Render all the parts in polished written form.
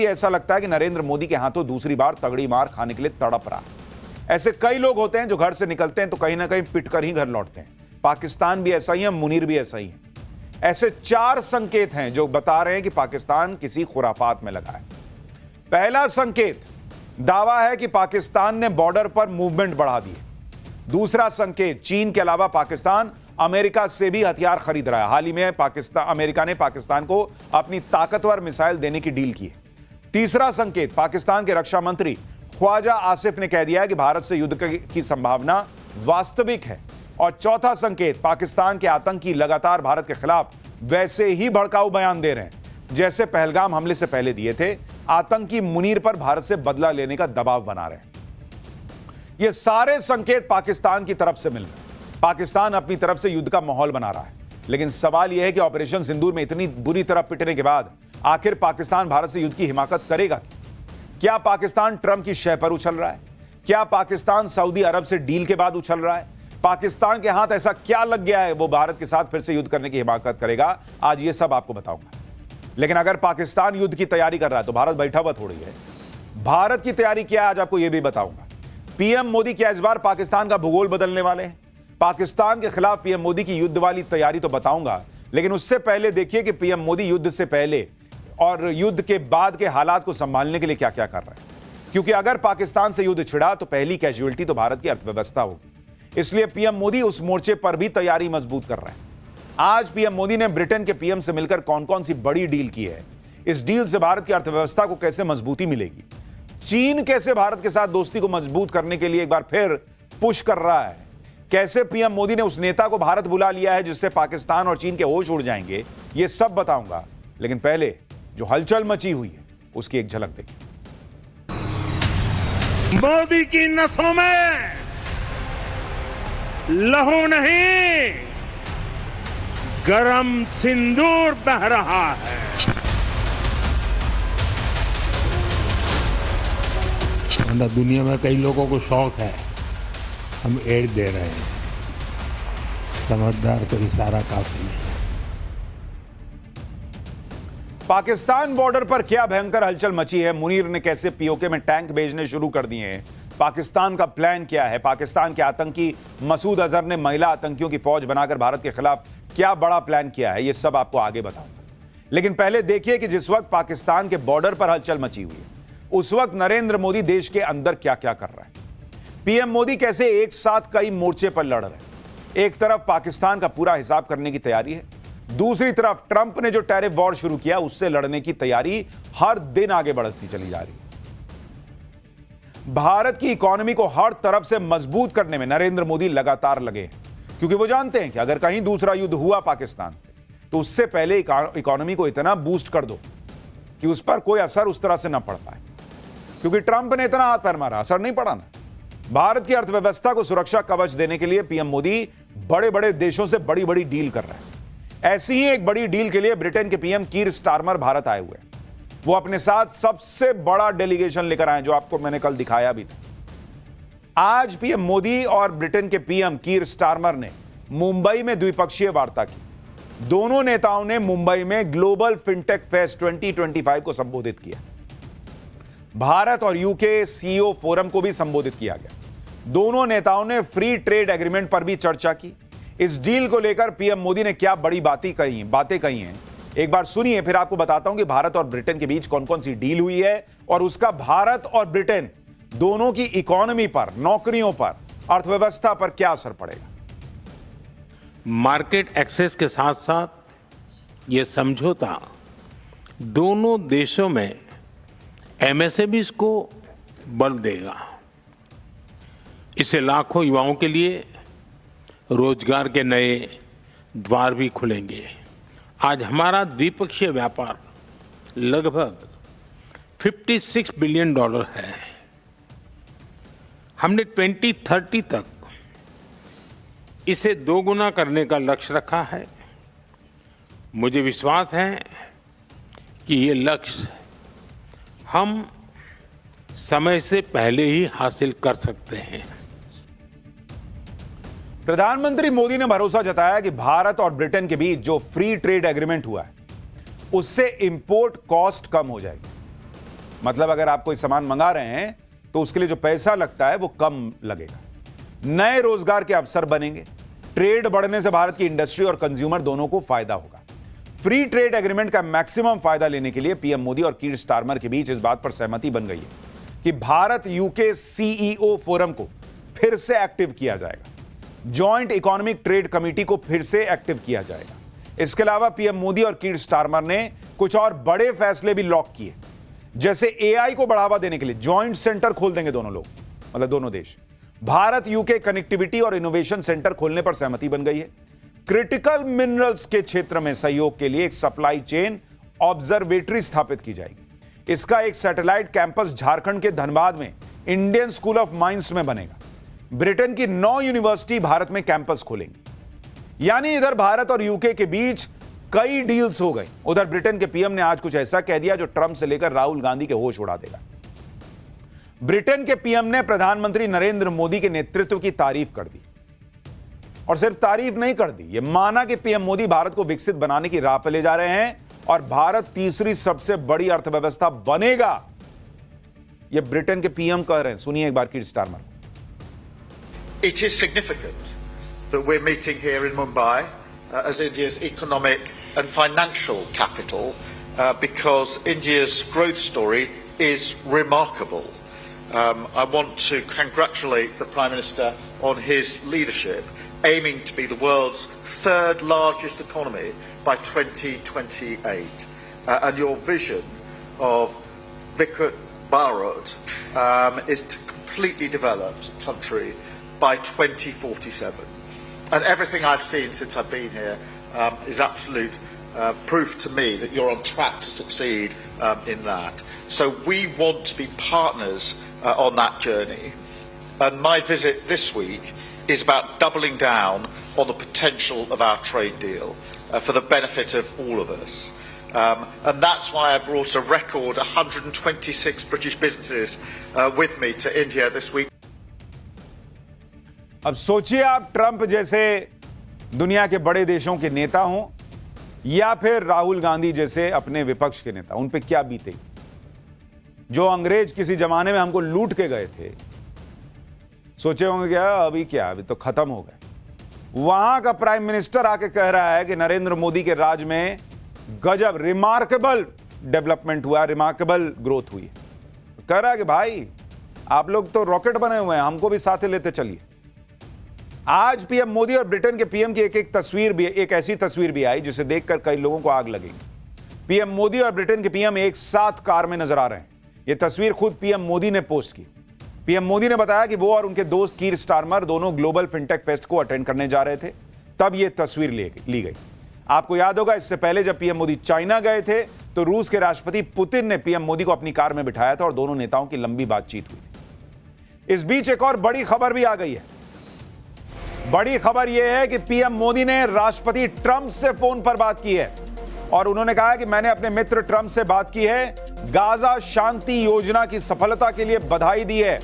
ऐसा लगता है कि नरेंद्र मोदी के हाथों दूसरी बार तगड़ी मार खाने के लिए तड़प रहा है। ऐसे कई लोग होते हैं जो घर से निकलते हैं तो कहीं ना कहीं पिट कर ही घर लौटते हैं। पाकिस्तान भी ऐसा ही है, मुनीर भी ऐसा ही है। ऐसे 4 संकेत हैं जो बता रहे हैं कि पाकिस्तान किसी खुराफात में लगा है। पहला संकेत, दावा है कि पाकिस्तान ने बॉर्डर पर मूवमेंट बढ़ा दी है। दूसरा संकेत, चीन के अलावा पाकिस्तान अमेरिका से भी हथियार खरीद रहा है। हाल ही में अमेरिका ने पाकिस्तान को अपनी ताकतवर मिसाइल देने की डील की है। तीसरा संकेत, पाकिस्तान के रक्षा मंत्री ख्वाजा आसिफ ने कह दिया है कि भारत से युद्ध की संभावना वास्तविक है। और चौथा संकेत, पाकिस्तान के आतंकी लगातार भारत के खिलाफ वैसे ही भड़काऊ बयान दे रहे हैं जैसे पहलगाम हमले से पहले दिए थे। आतंकी मुनीर पर भारत से बदला लेने का दबाव बना रहे हैं। ये सारे संकेत पाकिस्तान की तरफ से मिल रहे हैं। पाकिस्तान अपनी तरफ से युद्ध का माहौल बना रहा है। लेकिन सवाल यह है कि ऑपरेशन सिंदूर में इतनी बुरी तरह पिटने के बाद आखिर पाकिस्तान भारत से युद्ध की हिमाकत करेगा? क्या पाकिस्तान ट्रंप की शय पर उछल रहा है? क्या पाकिस्तान सऊदी अरब से डील के बाद उछल रहा है? पाकिस्तान के हाथ ऐसा क्या लग गया है वो भारत के साथ फिर से युद्ध करने की हिमाकत करेगा? आज ये सब आपको बताऊंगा। लेकिन अगर पाकिस्तान युद्ध की तैयारी कर रहा है तो भारत बैठा हुआ थोड़ी है। भारत की तैयारी क्या है आज आपको यह भी बताऊंगा। पीएम मोदी क्या इस बार पाकिस्तान का भूगोल बदलने वाले हैं? पाकिस्तान के खिलाफ पीएम मोदी की युद्ध वाली तैयारी तो बताऊंगा, लेकिन उससे पहले देखिए कि पीएम मोदी युद्ध से पहले और युद्ध के बाद के हालात को संभालने के लिए क्या क्या कर रहे हैं। क्योंकि अगर पाकिस्तान से युद्ध छिड़ा तो पहली कैजुअल्टी तो भारत की अर्थव्यवस्था होगी। इसलिए पीएम मोदी उस मोर्चे पर भी तैयारी मजबूत कर रहे हैं। आज पीएम मोदी ने ब्रिटेन के पीएम से मिलकर कौन कौन सी बड़ी डील की है, इस डील से भारत की अर्थव्यवस्था को कैसे मजबूती मिलेगी, चीन कैसे भारत के साथ दोस्ती को मजबूत करने के लिए एक बार फिर पुश कर रहा है, कैसे पीएम मोदी ने उस नेता को भारत बुला लिया है जिससे पाकिस्तान और चीन के होश उड़ जाएंगे, ये सब बताऊंगा। लेकिन पहले जो हलचल मची हुई है उसकी एक झलक देखिए। मोदी की नसों में लहू नहीं, गरम सिंदूर बह रहा है। दुनिया में कई लोगों को शौक है, हम एड दे रहे हैं। समझदार को इशारा काफी है। पाकिस्तान बॉर्डर पर क्या भयंकर हलचल मची है। मुनीर ने कैसे पीओके में टैंक भेजने शुरू कर दिए हैं। पाकिस्तान का प्लान क्या है। पाकिस्तान के आतंकी मसूद अजहर ने महिला आतंकियों की फौज बनाकर भारत के खिलाफ क्या बड़ा प्लान किया है, यह सब आपको आगे बताऊंगा। लेकिन पहले देखिए कि जिस वक्त पाकिस्तान के बॉर्डर पर हलचल मची हुई है उस वक्त नरेंद्र मोदी देश के अंदर क्या क्या कर रहे हैं। पीएम मोदी कैसे एक साथ कई मोर्चे पर लड़ रहे हैं। एक तरफ पाकिस्तान का पूरा हिसाब करने की तैयारी है, दूसरी तरफ ट्रंप ने जो टैरिफ वॉर शुरू किया उससे लड़ने की तैयारी हर दिन आगे बढ़ती चली जा रही है। भारत की इकोनॉमी को हर तरफ से मजबूत करने में नरेंद्र मोदी लगातार लगे हैं, क्योंकि वो जानते हैं कि अगर कहीं दूसरा युद्ध हुआ पाकिस्तान से तो उससे पहले इकोनॉमी को इतना बूस्ट कर दो कि उस पर कोई असर उस तरह से ना पड़ पाए। क्योंकि ट्रंप ने इतना हाथ पैर मारा, असर नहीं पड़ा ना। भारत की अर्थव्यवस्था को सुरक्षा कवच देने के लिए पीएम मोदी बड़े बड़े देशों से बड़ी बड़ी डील कर रहे हैं। ऐसी ही एक बड़ी डील के लिए ब्रिटेन के पीएम कीर स्टारमर भारत आए हुए हैं। वो अपने साथ सबसे बड़ा डेलीगेशन लेकर आए, जो आपको मैंने कल दिखाया भी था। आज पीएम मोदी और ब्रिटेन के पीएम कीर स्टारमर ने मुंबई में द्विपक्षीय वार्ता की। दोनों नेताओं ने मुंबई में ग्लोबल फिनटेक फेस्ट 2025 को संबोधित किया। भारत और यूके सीईओ फोरम को भी संबोधित किया गया। दोनों नेताओं ने फ्री ट्रेड एग्रीमेंट पर भी चर्चा की। इस डील को लेकर पीएम मोदी ने क्या बड़ी बातें कही हैं, एक बार सुनिए, फिर आपको बताता हूं कि भारत और ब्रिटेन के बीच कौन कौन सी डील हुई है और उसका भारत और ब्रिटेन दोनों की इकोनॉमी पर, नौकरियों पर, अर्थव्यवस्था पर क्या असर पड़ेगा। मार्केट एक्सेस के साथ साथ ये समझौता दोनों देशों में एमएसएमईज को बल देगा। इससे लाखों युवाओं के लिए रोजगार के नए द्वार भी खुलेंगे। आज हमारा द्विपक्षीय व्यापार लगभग $56 बिलियन है। हमने 2030 तक इसे दोगुना करने का लक्ष्य रखा है। मुझे विश्वास है कि ये लक्ष्य हम समय से पहले ही हासिल कर सकते हैं। प्रधानमंत्री मोदी ने भरोसा जताया कि भारत और ब्रिटेन के बीच जो फ्री ट्रेड एग्रीमेंट हुआ है उससे इंपोर्ट कॉस्ट कम हो जाएगी। मतलब अगर आप कोई सामान मंगा रहे हैं तो उसके लिए जो पैसा लगता है वो कम लगेगा। नए रोजगार के अवसर बनेंगे। ट्रेड बढ़ने से भारत की इंडस्ट्री और कंज्यूमर दोनों को फायदा होगा। फ्री ट्रेड एग्रीमेंट का मैक्सिमम फायदा लेने के लिए पीएम मोदी और कीर स्टारमर के बीच इस बात पर सहमति बन गई है कि भारत यूके सीईओ फोरम को फिर से एक्टिव किया जाएगा। जॉइंट इकोनॉमिक ट्रेड कमेटी को फिर से एक्टिव किया जाएगा। इसके अलावा पीएम मोदी और कीर स्टारमर ने कुछ और बड़े फैसले भी लॉक किए, जैसे एआई को बढ़ावा देने के लिए जॉइंट सेंटर खोल देंगे दोनों लोग, मतलब दोनों देश। भारत यूके कनेक्टिविटी और इनोवेशन सेंटर खोलने पर सहमति बन गई है। क्रिटिकल मिनरल्स के क्षेत्र में सहयोग के लिए एक सप्लाई चेन ऑब्जर्वेटरी स्थापित की जाएगी। इसका एक सैटेलाइट कैंपस झारखंड के धनबाद में इंडियन स्कूल ऑफ माइंस में बनेगा। ब्रिटेन की 9 यूनिवर्सिटी भारत में कैंपस खोलेंगी। यानी इधर भारत और यूके के बीच कई डील्स हो गई। उधर ब्रिटेन के पीएम ने आज कुछ ऐसा कह दिया जो ट्रंप से लेकर राहुल गांधी के होश उड़ा देगा। ब्रिटेन के पीएम ने प्रधानमंत्री नरेंद्र मोदी के नेतृत्व की तारीफ कर दी, और सिर्फ तारीफ नहीं कर दी, यह माना कि पीएम मोदी भारत को विकसित बनाने की राह पर ले जा रहे हैं और भारत तीसरी सबसे बड़ी अर्थव्यवस्था बनेगा। यह ब्रिटेन के पीएम कह रहे हैं। सुनिए एक बार कीर Starmer. It is significant that we're meeting here in Mumbai as India's economic and financial capital because India's growth story is remarkable. I want to congratulate the Prime Minister on his leadership, aiming to be the world's third largest economy by 2028. And your vision of Viksit Bharat is to completely develop the country by 2047. And everything I've seen since I've been here is absolute proof to me that you're on track to succeed in that. So we want to be partners on that journey. And my visit this week is about doubling down on the potential of our trade deal for the benefit of all of us. And that's why I brought a record 126 British businesses with me to India this week. अब सोचिए आप Trump जैसे दुनिया के बड़े देशों के नेता हों या फिर राहुल गांधी जैसे अपने विपक्ष के नेता, उन पे क्या बीतेगी। जो अंग्रेज किसी जमाने में हमको लूट के गए थे, सोचे होंगे क्या अभी तो खत्म हो गए। वहां का प्राइम मिनिस्टर आके कह रहा है कि नरेंद्र मोदी के राज में गजब रिमार्केबल डेवलपमेंट हुआ, रिमार्केबल ग्रोथ हुई। कह रहा है कि भाई आप लोग तो रॉकेट बने हुए हैं, हमको भी साथ लेते चलिए। आज पीएम मोदी और ब्रिटेन के पीएम की एक ऐसी तस्वीर भी आई जिसे देखकर कई लोगों को आग लगेगी। पीएम मोदी और ब्रिटेन के पीएम एक साथ कार में नजर आ रहे हैं। यह तस्वीर खुद पीएम मोदी ने पोस्ट की। पीएम मोदी ने बताया कि वो और उनके दोस्त कीर स्टारमर दोनों ग्लोबल फिनटेक फेस्ट को अटेंड करने जा रहे थे, तब यह तस्वीर ली गई। आपको याद होगा, इससे पहले जब पीएम मोदी चाइना गए थे तो रूस के राष्ट्रपति पुतिन ने पीएम मोदी को अपनी कार में बिठाया था और दोनों नेताओं की लंबी बातचीत हुई। इस बीच एक और बड़ी खबर भी आ गई है। बड़ी खबर यह है कि पीएम मोदी ने राष्ट्रपति ट्रंप से फोन पर बात की है और उन्होंने कहा कि मैंने अपने मित्र ट्रंप से बात की है, गाजा शांति योजना की सफलता के लिए बधाई दी है,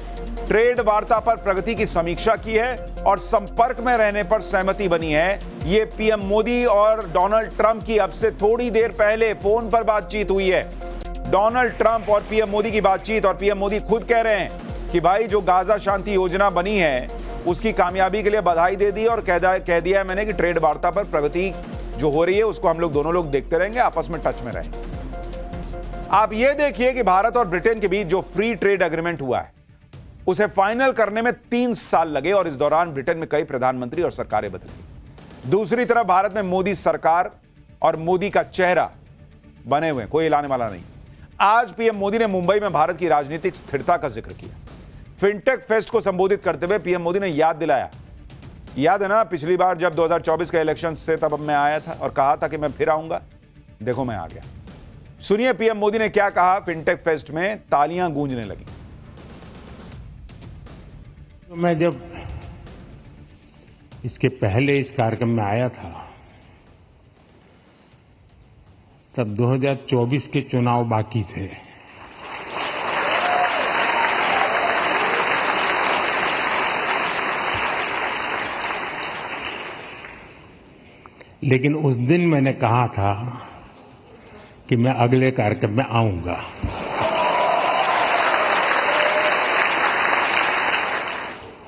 ट्रेड वार्ता पर प्रगति की समीक्षा की है और संपर्क में रहने पर सहमति बनी है। यह पीएम मोदी और डोनाल्ड ट्रंप की अब से थोड़ी देर पहले फोन पर बातचीत हुई है। डोनाल्ड ट्रंप और पीएम मोदी की बातचीत, और पीएम मोदी खुद कह रहे हैं कि भाई जो गाजा शांति योजना बनी है उसकी कामयाबी के लिए बधाई दे दी और कह दिया है मैंने कि ट्रेड वार्ता पर प्रगति जो हो रही है उसको हम लोग दोनों लोग देखते रहेंगे, आपस में टच में रहेंगे। आप ये देखिए कि भारत और ब्रिटेन के बीच जो फ्री ट्रेड एग्रीमेंट हुआ है उसे फाइनल करने में 3 साल लगे और इस दौरान ब्रिटेन में कई प्रधानमंत्री और सरकारें बदल गई। दूसरी तरफ भारत में मोदी सरकार और मोदी का चेहरा बने हुए, कोई हिलाने वाला नहीं। आज पीएम मोदी ने मुंबई में भारत की राजनीतिक स्थिरता का जिक्र किया। फिनटेक फेस्ट को संबोधित करते हुए पीएम मोदी ने याद दिलाया, याद है ना पिछली बार जब 2024 के इलेक्शंस थे तब मैं आया था और कहा था कि मैं फिर आऊंगा, देखो मैं आ गया। सुनिए पीएम मोदी ने क्या कहा फिनटेक फेस्ट में, तालियां गूंजने लगी। तो मैं जब इसके पहले इस कार्यक्रम में आया था तब 2024 के चुनाव बाकी थे। लेकिन उस दिन मैंने कहा था कि मैं अगले कार्यक्रम में आऊंगा।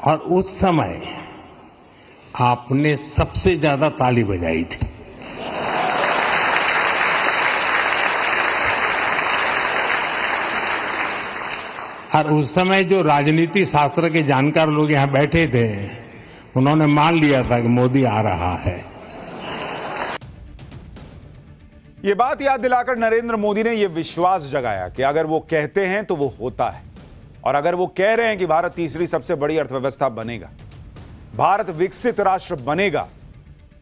और उस समय आपने सबसे ज्यादा ताली बजाई थी। और उस समय जो राजनीति शास्त्र के जानकार लोग यहां बैठे थे, उन्होंने मान लिया था कि मोदी आ रहा है। यह बात याद दिलाकर नरेंद्र मोदी ने यह विश्वास जगाया कि अगर वो कहते हैं तो वो होता है, और अगर वो कह रहे हैं कि भारत तीसरी सबसे बड़ी अर्थव्यवस्था बनेगा, भारत विकसित राष्ट्र बनेगा,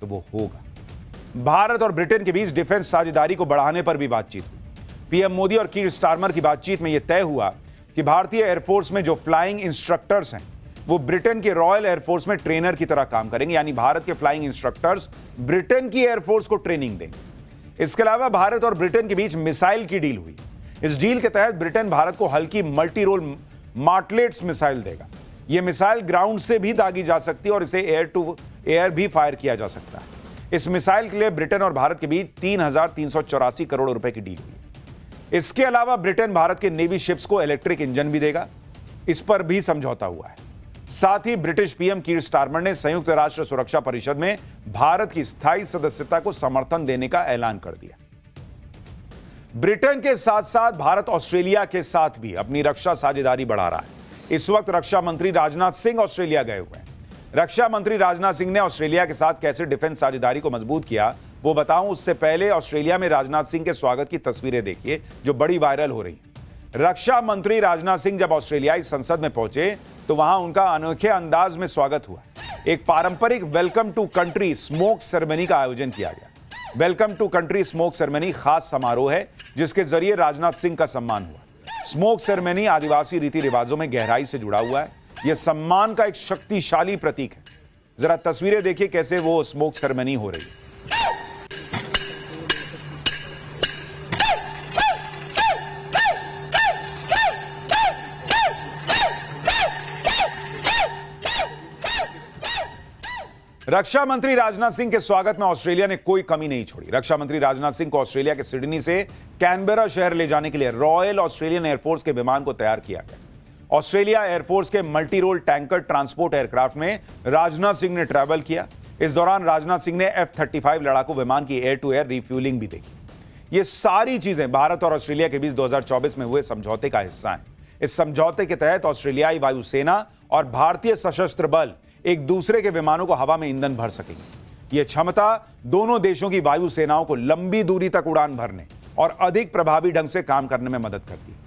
तो वो होगा। भारत और ब्रिटेन के बीच डिफेंस साझेदारी को बढ़ाने पर भी बातचीत हुई। पीएम मोदी और कीर स्टारमर की बातचीत में यह तय हुआ कि भारतीय एयरफोर्स में जो फ्लाइंग इंस्ट्रक्टर्स हैं वो ब्रिटेन के रॉयल एयरफोर्स में ट्रेनर की तरह काम करेंगे, यानी भारत के फ्लाइंग इंस्ट्रक्टर्स ब्रिटेन की एयरफोर्स को ट्रेनिंग देंगे। इसके अलावा भारत और ब्रिटेन के बीच मिसाइल की डील हुई। इस डील के तहत ब्रिटेन भारत को हल्की मल्टी रोल मार्टलेट्स मिसाइल देगा। यह मिसाइल ग्राउंड से भी दागी जा सकती है और इसे एयर टू एयर भी फायर किया जा सकता है। इस मिसाइल के लिए ब्रिटेन और भारत के बीच 3,384 करोड़ रुपए की डील हुई। इसके अलावा ब्रिटेन भारत के नेवी शिप्स को इलेक्ट्रिक इंजन भी देगा, इस पर भी समझौता हुआ है। साथ ही ब्रिटिश पीएम कीर स्टारमर ने संयुक्त राष्ट्र सुरक्षा परिषद में भारत की स्थायी सदस्यता को समर्थन देने का ऐलान कर दिया। ब्रिटेन के साथ साथ भारत ऑस्ट्रेलिया के साथ भी अपनी रक्षा साझेदारी बढ़ा रहा है। इस वक्त रक्षा मंत्री राजनाथ सिंह ऑस्ट्रेलिया गए हुए हैं। रक्षा मंत्री राजनाथ सिंह ने ऑस्ट्रेलिया के साथ कैसे डिफेंस साझेदारी को मजबूत किया वो बताऊं, उससे पहले ऑस्ट्रेलिया में राजनाथ सिंह के स्वागत की तस्वीरें देखिए जो बड़ी वायरल हो रही हैं। रक्षा मंत्री राजनाथ सिंह जब ऑस्ट्रेलियाई संसद में पहुंचे तो वहां उनका अनोखे अंदाज में स्वागत हुआ। एक पारंपरिक welcome to country smoke ceremony का आयोजन किया गया। Welcome to country smoke ceremony खास समारोह है जिसके जरिए राजनाथ सिंह का सम्मान हुआ। स्मोक सेरेमनी आदिवासी रीति रिवाजों में गहराई से जुड़ा हुआ है। यह सम्मान का एक शक्तिशाली प्रतीक है। जरा तस्वीरें देखिए कैसे वो स्मोक सेरेमनी हो रही है। रक्षा मंत्री राजनाथ सिंह के स्वागत में ऑस्ट्रेलिया ने कोई कमी नहीं छोड़ी। रक्षा मंत्री राजनाथ सिंह को ऑस्ट्रेलिया के सिडनी से कैनबेरा शहर ले जाने के लिए रॉयल ऑस्ट्रेलियन एयरफोर्स के विमान को तैयार किया गया। ऑस्ट्रेलिया एयरफोर्स के multi role tanker transport aircraft में राजनाथ सिंह ने ट्रैवल किया। इस दौरान राजनाथ सिंह ने F-35 लड़ाकू विमान की एयर टू एयर रिफ्यूलिंग भी देखी। ये सारी चीजें भारत और ऑस्ट्रेलिया के बीच 2024 में हुए समझौते का हिस्सा हैं। इस समझौते के तहत ऑस्ट्रेलियाई वायुसेना और भारतीय सशस्त्र बल एक दूसरे के विमानों को हवा में ईंधन भर सकेंगे। यह क्षमता दोनों देशों की वायुसेनाओं को लंबी दूरी तक उड़ान भरने और अधिक प्रभावी ढंग से काम करने में मदद करती है।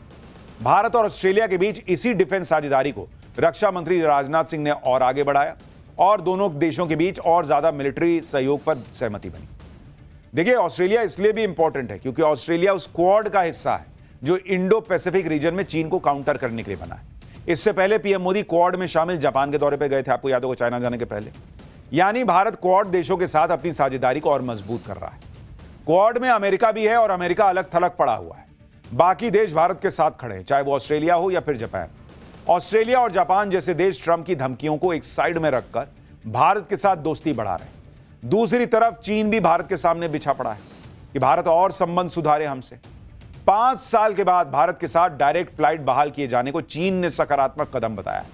भारत और ऑस्ट्रेलिया के बीच इसी डिफेंस साझेदारी को रक्षा मंत्री राजनाथ सिंह ने और आगे बढ़ाया और दोनों देशों के बीच और ज्यादा मिलिट्री सहयोग पर सहमति बनी। देखिए, ऑस्ट्रेलिया इसलिए भी इंपॉर्टेंट है क्योंकि ऑस्ट्रेलिया उस क्वाड का हिस्सा है जो इंडो पैसिफिक रीजन में चीन को काउंटर करने के लिए बना है। इससे पहले पीएम मोदी क्वाड में शामिल जापान के दौरे पर गए थे, आपको याद होगा, चाइना जाने के पहले। यानी भारत क्वाड देशों के साथ अपनी साझेदारी को और मजबूत कर रहा है। क्वाड में अमेरिका भी है और अमेरिका अलग थलग पड़ा हुआ है। बाकी देश भारत के साथ खड़े हैं, चाहे वो ऑस्ट्रेलिया हो या फिर जापान। ऑस्ट्रेलिया और जापान जैसे देश ट्रंप की धमकियों को एक साइड में रखकर भारत के साथ दोस्ती बढ़ा रहे हैं। दूसरी तरफ चीन भी भारत के सामने बिछा पड़ा है कि भारत और संबंध सुधारे हमसे। 5 साल के बाद भारत के साथ डायरेक्ट फ्लाइट बहाल किए जाने को चीन ने सकारात्मक कदम बताया।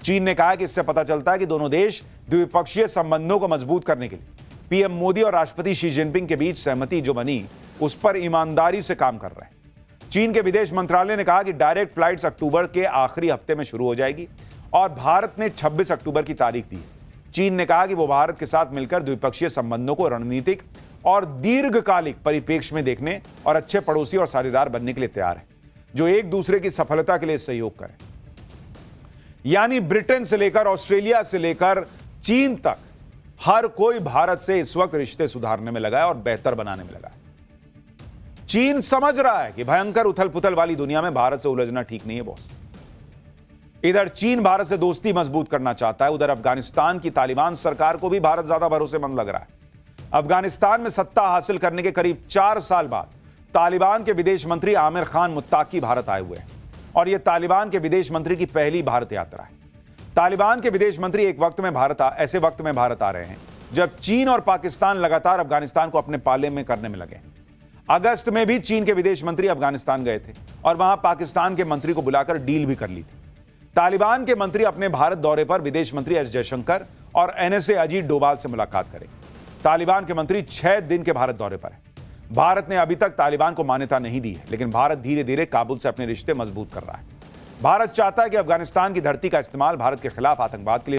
चीन ने कहा कि इससे पता चलता है कि दोनों देश द्विपक्षीय संबंधों को मजबूत करने के लिए पीएम मोदी और राष्ट्रपति शी जिनपिंग के बीच सहमति जो बनी उस पर ईमानदारी से काम कर रहे हैं। चीन के विदेश मंत्रालय ने कहा कि डायरेक्ट फ्लाइट्स अक्टूबर के आखिरी हफ्ते में शुरू हो जाएगी और भारत ने 26 अक्टूबर की तारीख दी है। चीन ने कहा कि वो भारत के साथ मिलकर द्विपक्षीय संबंधों को रणनीतिक और दीर्घकालिक परिप्रेक्ष्य में देखने और अच्छे पड़ोसी और साझेदार बनने के लिए तैयार है जो एक दूसरे की सफलता के लिए सहयोग करें। यानी ब्रिटेन से लेकर ऑस्ट्रेलिया से लेकर चीन तक हर कोई भारत से इस वक्त रिश्ते सुधारने में लगा है और बेहतर बनाने में लगा है। चीन समझ रहा है कि भयंकर उथल पुथल वाली दुनिया में भारत से उलझना ठीक नहीं है बॉस। इधर चीन भारत से दोस्ती मजबूत करना चाहता है, उधर अफगानिस्तान की तालिबान सरकार को भी भारत ज्यादा भरोसेमंद लग रहा है। अफगानिस्तान में सत्ता हासिल करने के करीब 4 साल बाद तालिबान के विदेश मंत्री आमिर खान मुत्ताकी भारत आए हुए हैं और यह तालिबान के विदेश मंत्री की पहली भारत यात्रा है। तालिबान के विदेश मंत्री ऐसे वक्त में भारत आ रहे हैं जब चीन और पाकिस्तान लगातार अफगानिस्तान को अपने पाले में करने में लगे। अगस्त में भी चीन के विदेश मंत्री अफगानिस्तान गए थे और वहां पाकिस्तान के मंत्री को बुलाकर डील भी कर ली थी। तालिबान के मंत्री अपने भारत दौरे पर विदेश मंत्री एस जयशंकर और एनएसए अजीत डोभाल से मुलाकात करेंगे। तालिबान के मंत्री 6 दिन के भारत दौरे पर हैं। भारत ने अभी तक तालिबान को मान्यता नहीं दी है, लेकिन भारत धीरे धीरे काबुल से अपने रिश्ते मजबूत कर रहा है। भारत चाहता है कि अफगानिस्तान की धरती का इस्तेमाल भारत के खिलाफ आतंकवाद के लिए